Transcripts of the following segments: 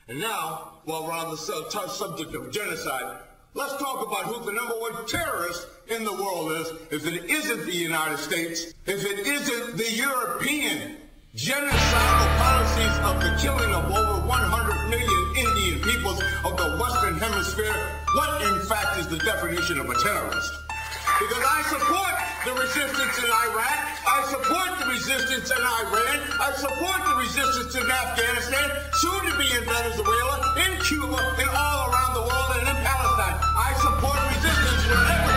And now, while we're on the subject of genocide, let's talk about who the #1 terrorist in the world is. If it isn't the United States, if it isn't the European genocidal policies of the killing of over 100 million Indian peoples of the Western Hemisphere, what in fact is the definition of a terrorist? Because I support the resistance in Iraq, I support the resistance in Iran, I support the resistance in Afghanistan, soon to be in Venezuela, in Cuba, and all around the world, and in Palestine. I support resistance wherever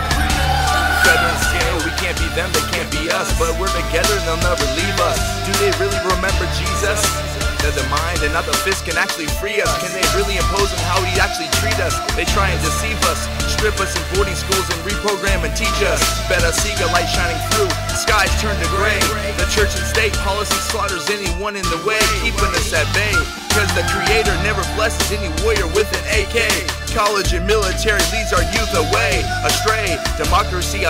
Veterans jail, we can't be them, they can't be us, but we're together and they'll never leave us. Do they really remember Jesus? That the mind and not the fist can actually free us. Can they really impose on how he actually treat us? They try and deceive us, strip us in boarding schools and reprogram and teach us. Better see a light shining through, skies turn to gray. The church and state policy slaughters anyone in the way, keeping us at bay. Cause the creator never blesses any warrior with an AK. College and military leads our youth away, astray. Democracy,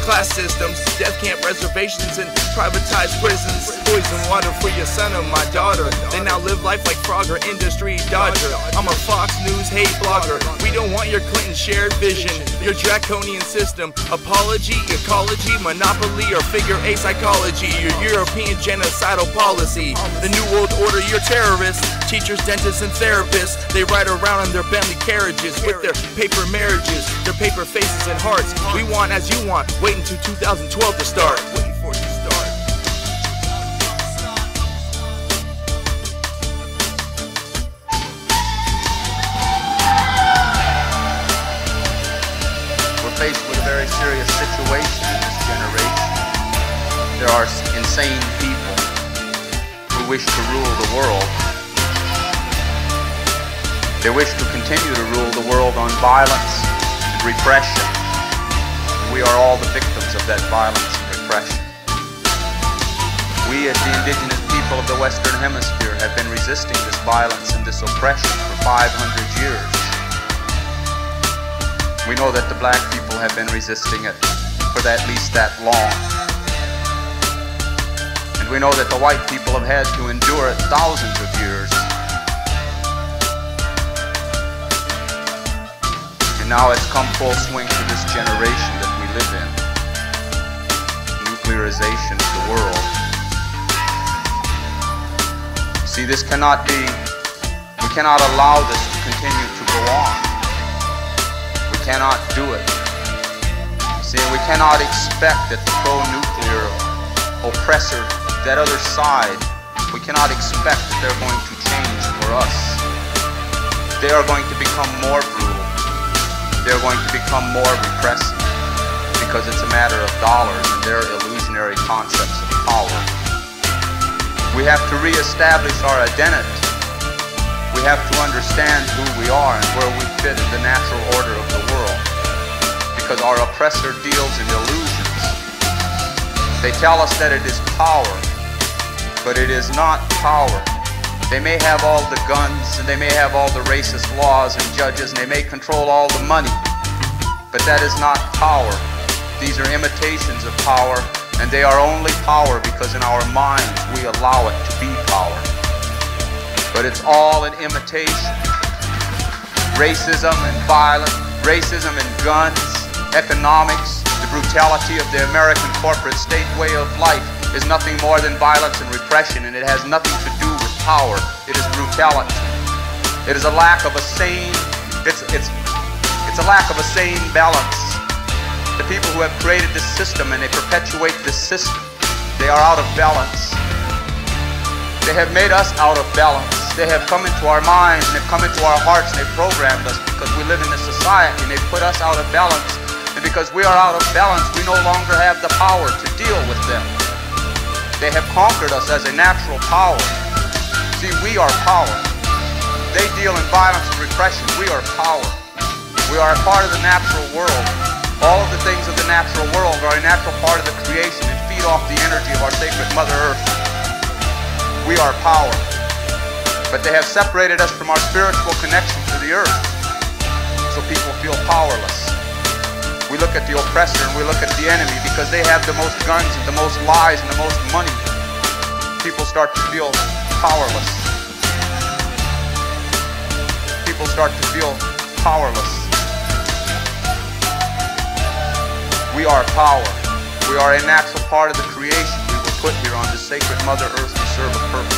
class systems, death camp reservations and privatized prisons. Poison water for your son or my daughter. They now live life like Frogger, industry dodger. I'm a Fox News hate blogger. We don't want your Clinton shared vision, your draconian system, apology, ecology, monopoly, or figure eight psychology, your European genocidal policy. The New World Order, your terrorists, teachers, dentists, and therapists. They ride around in their Bentley carriages with their paper marriages, their paper faces and hearts. We want as you want, wait until 2012 to start. Waiting for it to start. We're faced with a very serious situation in this generation. There are insane people who wish to rule the world. They wish to continue to rule the world on violence and repression. We are all the victims of that violence and repression. We as the indigenous people of the Western Hemisphere have been resisting this violence and this oppression for 500 years. We know that the black people have been resisting it for at least that long. And we know that the white people have had to endure it thousands of years. And now it's come full swing to this generation that we live in. Nuclearization of the world. See, this cannot be, we cannot allow this to continue to go on. We cannot do it. See, we cannot expect that the pro-nuclear oppressor, that other side, we cannot expect that they're going to change for us. They are going to become more brutal. They're going to become more repressive because it's a matter of dollars and their illusionary concepts of power. We have to reestablish our identity. We have to understand who we are and where we fit in the natural order of the world, because our oppressor deals in illusions. They tell us that it is power, but it is not power. They may have all the guns, and they may have all the racist laws and judges, and they may control all the money, but that is not power. These are imitations of power, and they are only power because in our minds we allow it to be power. But it's all an imitation. Racism and violence, racism and guns, economics, the brutality of the American corporate state way of life is nothing more than violence and repression, and it has nothing to do with power. It is brutality. It is a lack of a sane, it's a lack of a sane balance. The people who have created this system and they perpetuate this system, they are out of balance. They have made us out of balance. They have come into our minds and they've come into our hearts and they've programmed us because we live in this society, and they've put us out of balance. And because we are out of balance, we no longer have the power to deal with them. They have conquered us as a natural power. See, we are power. They deal in violence and repression. We are power. We are a part of the natural world. All of the things of the natural world are a natural part of the creation and feed off the energy of our sacred Mother Earth. We are power. But they have separated us from our spiritual connection to the earth, so people feel powerless. We look at the oppressor and we look at the enemy because they have the most guns and the most lies and the most money. People start to feel powerless. start to feel powerless. We are power. We are a natural part of the creation we were put here on this sacred Mother Earth to serve a purpose.